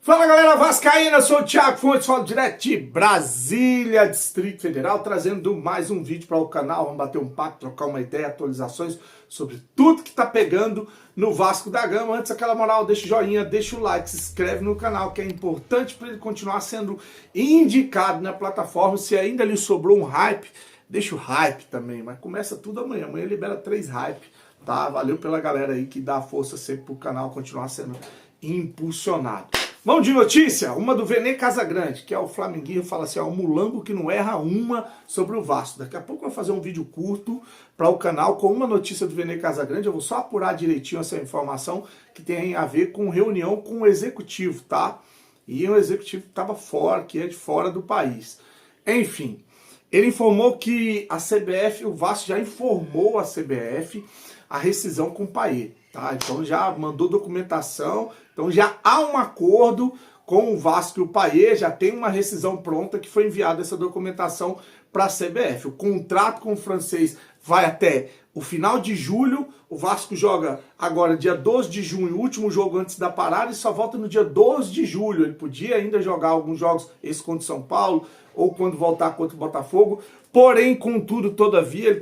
Fala galera vascaína, eu sou o Thiago Fontes, falo direto de Brasília, Distrito Federal, trazendo mais um vídeo para o canal. Vamos bater um papo, trocar uma ideia, atualizações sobre tudo que tá pegando no Vasco da Gama. Antes, aquela moral, deixa o joinha, deixa o like, se inscreve no canal, que é importante para ele continuar sendo indicado na plataforma. Se ainda lhe sobrou um hype, deixa o hype também, mas começa tudo amanhã. Amanhã libera 3 hype, tá? Valeu pela galera aí que dá força sempre pro canal continuar sendo impulsionado. Vamos de notícia, uma do Vene Casagrande, que é o flamenguinho, fala assim, ó, o mulambo que não erra uma sobre o Vasco. Daqui a pouco eu vou fazer um vídeo curto para o canal com uma notícia do Vene Casagrande, eu vou só apurar direitinho essa informação que tem a ver com reunião com o executivo, tá? E o executivo estava fora, que é de fora do país. Enfim, ele informou que a CBF, o Vasco já informou a CBF a rescisão com o Payet, tá? Então já mandou documentação, então já há um acordo com o Vasco e o Payet, já tem uma rescisão pronta que foi enviada essa documentação para a CBF. O contrato com o francês vai até o final de julho, o Vasco joga agora dia 12 de junho, o último jogo antes da parada, e só volta no dia 12 de julho. Ele podia ainda jogar alguns jogos, esse contra o São Paulo, ou quando voltar contra o Botafogo, porém, contudo, todavia, ele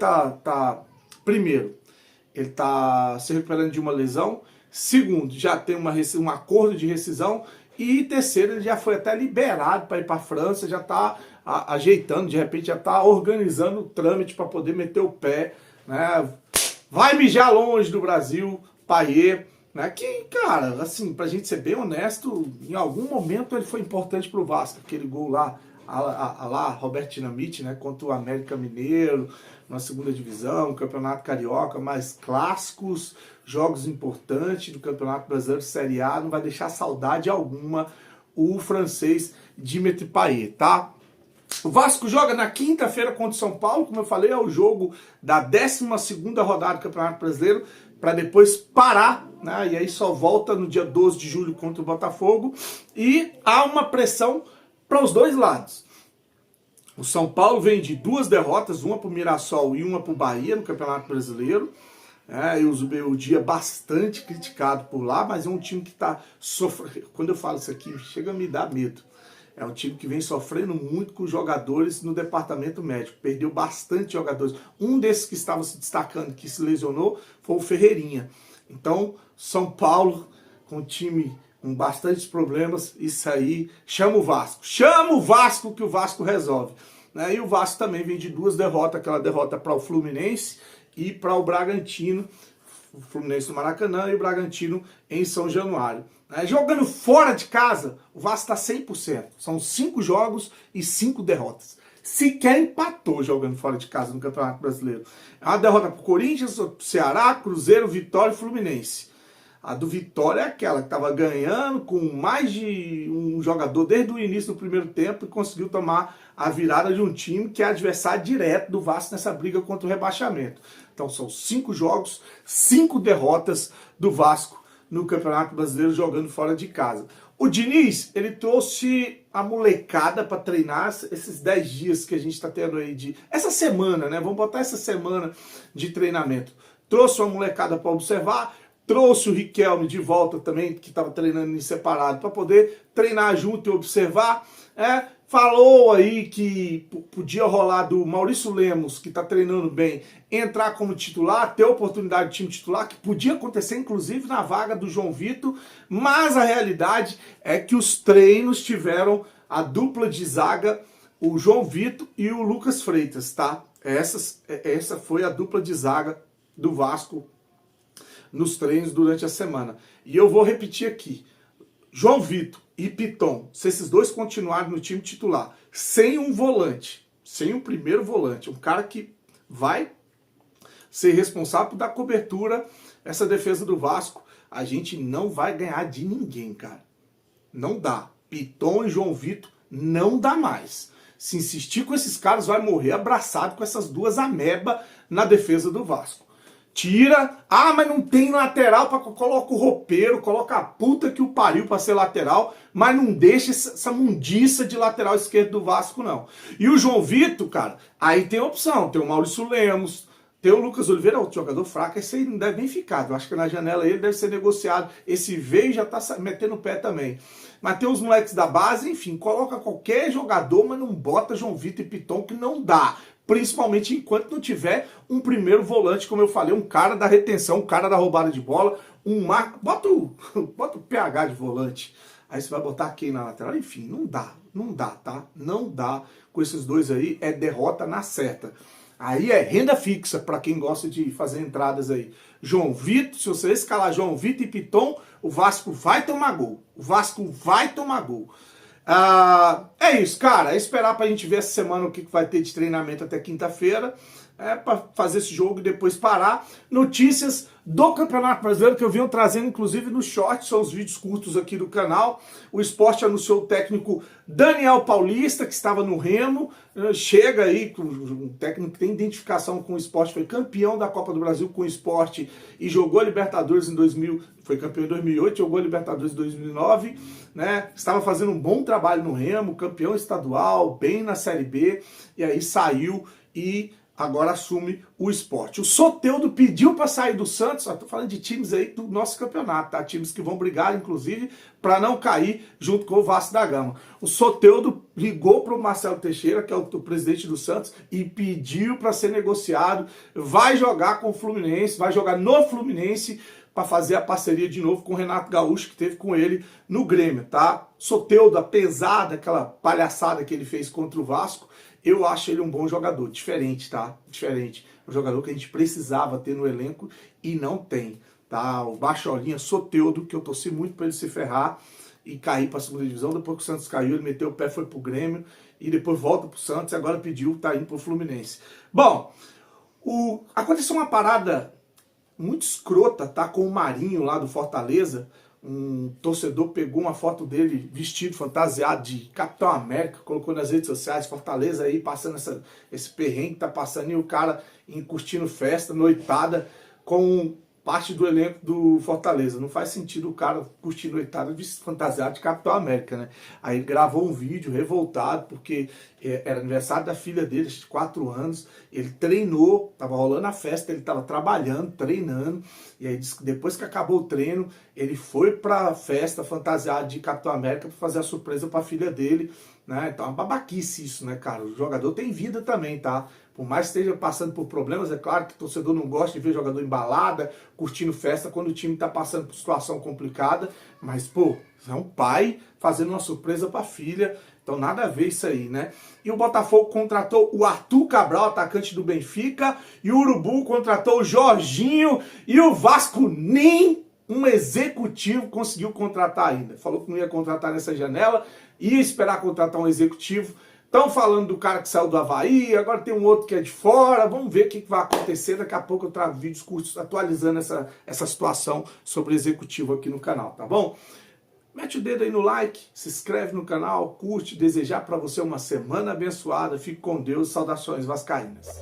primeiro, ele está se recuperando de uma lesão. Segundo, já tem um acordo de rescisão. E terceiro, ele já foi até liberado para ir para a França, já está ajeitando, de repente já está organizando o trâmite para poder meter o pé, né? Vai mijar longe do Brasil, Payet, né? Que, cara, assim, pra gente ser bem honesto, em algum momento ele foi importante pro Vasco, aquele gol lá, Roberto Dinamite, né, contra o América Mineiro, na segunda divisão, Campeonato Carioca, mais clássicos, jogos importantes do Campeonato Brasileiro Série A, não vai deixar saudade alguma o francês Dimitri Payet, tá? O Vasco joga na quinta-feira contra o São Paulo, como eu falei, é o jogo da 12ª rodada do Campeonato Brasileiro, para depois parar, né, e aí só volta no dia 12 de julho contra o Botafogo, e há uma pressão para os dois lados. O São Paulo vem de 2 derrotas, uma para o Mirassol e uma para o Bahia no Campeonato Brasileiro. E o dia bastante criticado por lá, mas é um time que está sofrendo. Quando eu falo isso aqui, chega a me dar medo. É um time que vem sofrendo muito com jogadores no departamento médico. Perdeu bastante jogadores. Um desses que estava se destacando, que se lesionou, foi o Ferreirinha. Então, São Paulo, com o time com bastantes problemas, isso aí, chama o Vasco que o Vasco resolve, né? E o Vasco também vem de 2 derrotas, aquela derrota para o Fluminense e para o Bragantino, o Fluminense no Maracanã e o Bragantino em São Januário, né? Jogando fora de casa, o Vasco está 100%, são 5 jogos e 5 derrotas. Sequer empatou jogando fora de casa no Campeonato Brasileiro. É uma derrota para o Corinthians, Ceará, Cruzeiro, Vitória e Fluminense. A do Vitória é aquela que estava ganhando com mais de um jogador desde o início do primeiro tempo e conseguiu tomar a virada de um time que é adversário direto do Vasco nessa briga contra o rebaixamento. Então são 5 jogos, 5 derrotas do Vasco no Campeonato Brasileiro jogando fora de casa. O Diniz, ele trouxe a molecada para treinar esses 10 dias que a gente está tendo aí essa semana, né? Vamos botar essa semana de treinamento. Trouxe uma molecada para observar. Trouxe o Riquelme de volta também, que estava treinando em separado, para poder treinar junto e observar. Falou aí que podia rolar do Maurício Lemos, que está treinando bem, entrar como titular, ter oportunidade de time titular, que podia acontecer inclusive na vaga do João Vitor, mas a realidade é que os treinos tiveram a dupla de zaga, o João Vitor e o Lucas Freitas, tá? Essa foi a dupla de zaga do Vasco nos treinos durante a semana. E eu vou repetir aqui, João Vitor e Piton, se esses dois continuarem no time titular, sem um volante, sem um primeiro volante, um cara que vai ser responsável por dar cobertura a essa defesa do Vasco, a gente não vai ganhar de ninguém, cara. Não dá. Piton e João Vitor não dá mais. Se insistir com esses caras, vai morrer abraçado com essas 2 amebas na defesa do Vasco. Tira, mas não tem lateral, coloca o roupeiro, coloca a puta que o pariu para ser lateral, mas não deixa essa mundiça de lateral esquerdo do Vasco, não. E o João Vitor, cara, aí tem opção, tem o Maurício Lemos, tem o Lucas Oliveira, outro jogador fraco, esse aí não deve nem ficar, eu acho que na janela ele deve ser negociado, esse veio e já tá metendo o pé também. mas tem os moleques da base, enfim, coloca qualquer jogador, mas não bota João Vitor e Piton, que não dá. Principalmente enquanto não tiver um primeiro volante, como eu falei, um cara da retenção, um cara da roubada de bola, bota o PH de volante. Aí você vai botar quem na lateral? Enfim, não dá, tá? Não dá. Com esses dois aí, é derrota na certa. Aí é renda fixa para quem gosta de fazer entradas aí. João Vitor, se você escalar João Vitor e Piton, o Vasco vai tomar gol. O Vasco vai tomar gol. É isso, cara. É esperar pra gente ver essa semana o que vai ter de treinamento até quinta-feira. Para fazer esse jogo e depois parar. Notícias do Campeonato Brasileiro que eu venho trazendo, inclusive, nos shorts, são os vídeos curtos aqui do canal. O Sport anunciou o técnico Daniel Paulista, que estava no Remo. Chega aí, um técnico que tem identificação com o Sport, foi campeão da Copa do Brasil com o Sport e jogou a Libertadores em 2000, foi campeão em 2008, jogou a Libertadores em 2009, né? Estava fazendo um bom trabalho no Remo, campeão estadual, bem na Série B, e aí saiu e agora assume o Sport. O Soteldo pediu para sair do Santos, estou falando de times aí do nosso campeonato, tá? Times que vão brigar, inclusive, para não cair junto com o Vasco da Gama. O Soteldo ligou para o Marcelo Teixeira, que é o presidente do Santos, e pediu para ser negociado, vai jogar com o Fluminense, vai jogar no Fluminense, para fazer a parceria de novo com o Renato Gaúcho, que teve com ele no Grêmio, tá? Soteldo, apesar daquela palhaçada que ele fez contra o Vasco, eu acho ele um bom jogador, diferente, tá? Diferente. Um jogador que a gente precisava ter no elenco e não tem, tá? O Bacholinha Soteldo, que eu torci muito para ele se ferrar e cair para a segunda divisão. Depois que o Santos caiu, ele meteu o pé, foi pro Grêmio e depois volta pro Santos e agora pediu, tá indo pro Fluminense. Bom, aconteceu uma parada muito escrota, tá? Com o Marinho lá do Fortaleza. Um torcedor pegou uma foto dele vestido, fantasiado de Capitão América, colocou nas redes sociais, Fortaleza aí passando esse perrengue que tá passando, e o cara curtindo festa, noitada, com parte do elenco do Fortaleza. Não faz sentido o cara curtir noitada fantasiado de Capitão América, né? Aí ele gravou um vídeo revoltado, porque era aniversário da filha dele, de 4 anos, ele treinou, tava rolando a festa, ele tava trabalhando, treinando, e aí depois que acabou o treino, ele foi pra festa fantasiado de Capitão América para fazer a surpresa pra filha dele, né? Então é uma babaquice isso, né, cara? O jogador tem vida também, tá? Por mais que esteja passando por problemas, é claro que o torcedor não gosta de ver jogador embalada, curtindo festa quando o time está passando por situação complicada, mas, pô, é um pai fazendo uma surpresa para a filha, então nada a ver isso aí, né? E o Botafogo contratou o Arthur Cabral, atacante do Benfica, e o Urubu contratou o Jorginho, e o Vasco nem um executivo conseguiu contratar ainda. Falou que não ia contratar nessa janela, ia esperar contratar um executivo. Estão falando do cara que saiu do Avaí, agora tem um outro que é de fora, vamos ver o que vai acontecer. Daqui a pouco eu trago vídeos curtos atualizando essa situação sobre o executivo aqui no canal, tá bom? Mete o dedo aí no like, se inscreve no canal, curte, desejar para você uma semana abençoada, fique com Deus, saudações vascaínas.